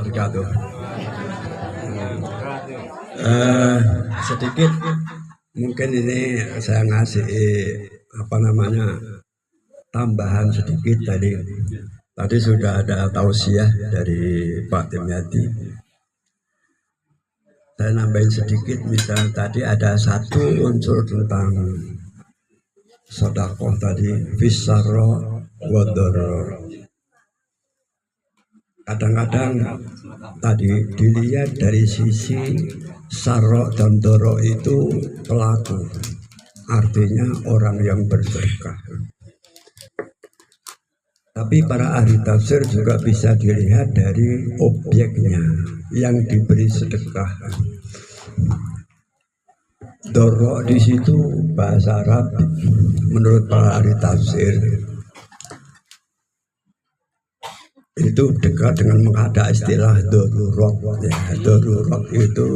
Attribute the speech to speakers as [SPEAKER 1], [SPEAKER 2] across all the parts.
[SPEAKER 1] wabarakatuh. Sedikit mungkin ini saya ngasih tambahan sedikit tadi. Tadi sudah ada tausiah dari Pak Dimyati. Saya nambahin sedikit, misal tadi ada satu unsur tentang sedekah tadi, fisarro wadoro. Kadang-kadang tadi dilihat dari sisi sarro dan doro itu pelaku, artinya orang yang bersedekah. Tapi para ahli tafsir juga bisa dilihat dari objeknya yang diberi sedekah. Doro di situ bahasa Arab menurut para ahli tafsir itu dekat dengan mengada istilah dorurok. Ya, dorurok itu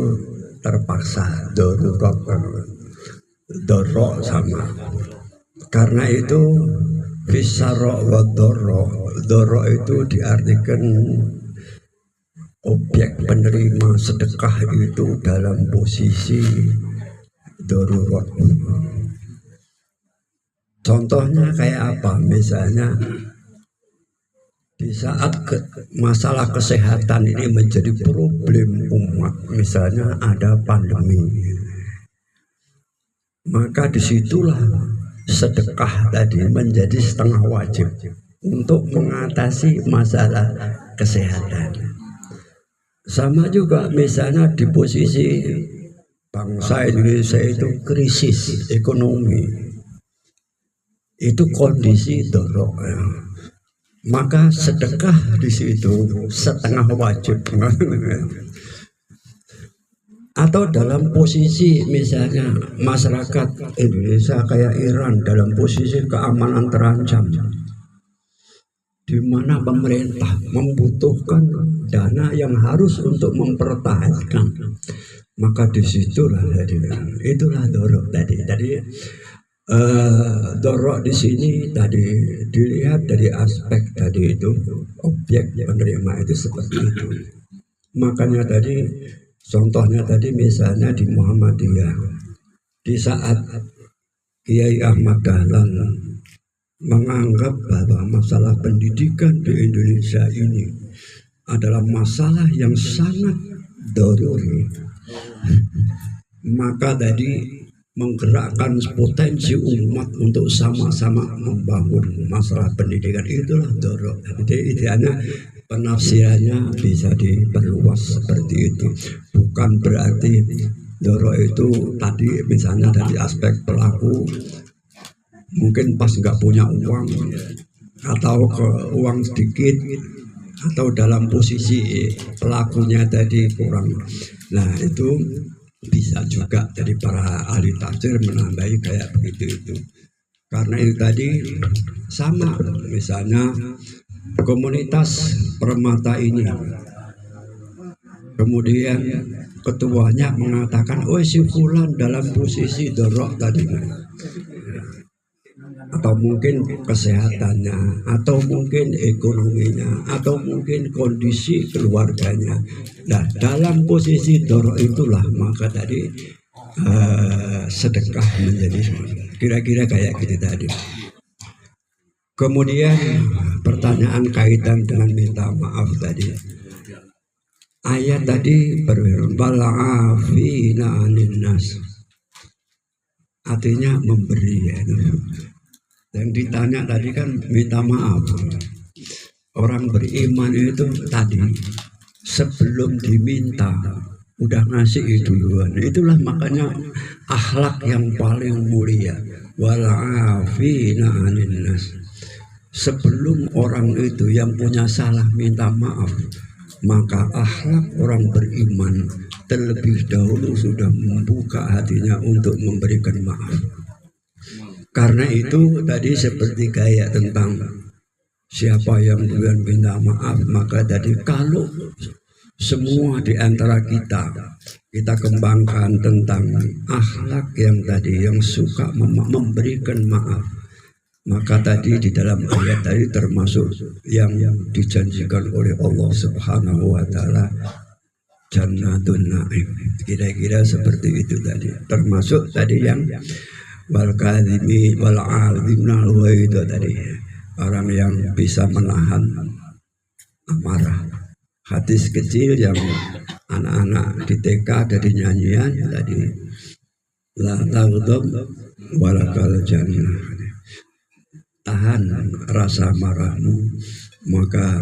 [SPEAKER 1] terpaksa, dorurok, doro sama. Karena itu fisaro wa doro itu diartikan objek penerima sedekah itu dalam posisi darurat. Contohnya kayak apa? Misalnya di saat masalah kesehatan ini menjadi problem umat, misalnya ada pandemi, maka disitulah sedekah tadi menjadi setengah wajib untuk mengatasi masalah kesehatan. Sama juga misalnya di posisi bangsa Indonesia itu krisis ekonomi, itu kondisi dorok, maka sedekah di situ setengah wajib. Atau dalam posisi misalnya masyarakat Indonesia kayak Iran dalam posisi keamanan terancam, di mana pemerintah membutuhkan dana yang harus untuk mempertahankan, maka disitulah itulah dorok tadi. Jadi dorok di sini tadi dilihat dari aspek tadi itu objek penerima itu seperti itu. Makanya tadi contohnya tadi misalnya di Muhammadiyah, di saat Kiai Ahmad Dahlan menganggap bahwa masalah pendidikan di Indonesia ini adalah masalah yang sangat daruri, maka tadi menggerakkan potensi umat untuk sama-sama membangun masalah pendidikan, itulah dorok. Jadi idealnya penafsirannya bisa diperluas seperti itu. Bukan berarti dorok itu tadi misalnya dari aspek pelaku mungkin pas nggak punya uang atau ke uang sedikit atau dalam posisi pelakunya tadi kurang. Nah itu bisa juga dari para ahli tafsir menambahi kayak begitu itu. Karena itu tadi sama misalnya komunitas permata ini, kemudian ketuanya mengatakan oh si fulan dalam posisi dorok tadi, atau mungkin kesehatannya, atau mungkin ekonominya, atau mungkin kondisi keluarganya. Nah dalam posisi dorok itulah maka tadi sedekah menjadi kira-kira kayak gitu tadi. Kemudian pertanyaan kaitan dengan minta maaf tadi. Ayat tadi berfirman bal'afina anin nas, artinya memberi ya. Yang ditanya tadi kan minta maaf. Orang beriman itu tadi sebelum diminta udah ngasih duluan. Itulah makanya akhlak yang paling mulia. Wal'afina anin nas. Sebelum orang itu yang punya salah minta maaf, maka akhlak orang beriman terlebih dahulu sudah membuka hatinya untuk memberikan maaf. Karena itu tadi seperti kayak tentang siapa yang duluan minta maaf, maka tadi kalau semua di antara kita kembangkan tentang akhlak yang tadi yang suka memberikan maaf, Maka tadi di dalam ayat tadi termasuk yang dijanjikan oleh Allah Subhanahu wa taala Jannatun Na'im. Kira-kira seperti itu tadi. Termasuk tadi yang wal kadhimi wal 'azimna itu tadi. Orang yang bisa menahan amarah. Hadis kecil yang anak-anak di TK dari nyanyian tadi. La taghdab walakal jannah. Tahan rasa marahmu, maka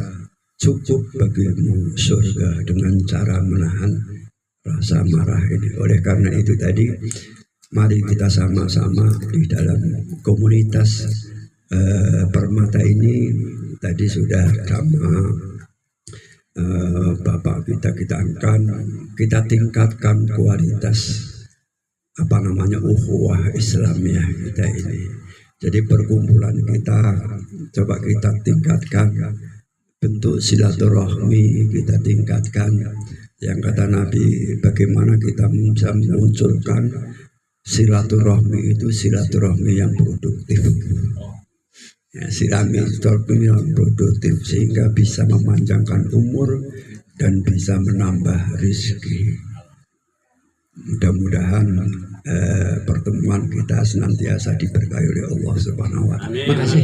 [SPEAKER 1] cukup bagimu surga dengan cara menahan rasa marah ini. Oleh karena itu tadi, mari kita sama-sama di dalam komunitas Permata ini tadi sudah sama Bapak kita angkat, kita tingkatkan kualitas ukhuwah Islamiyah kita ini. Jadi perkumpulan kita coba kita tingkatkan, bentuk silaturahmi kita tingkatkan. Yang kata Nabi, bagaimana kita bisa memunculkan silaturahmi itu silaturahmi yang produktif. Ya, silaturahmi yang produktif sehingga bisa memanjangkan umur dan bisa menambah rezeki. Mudah-mudahan pertemuan kita senantiasa diberkahi oleh Allah Subhanahu wa taala. Terima kasih.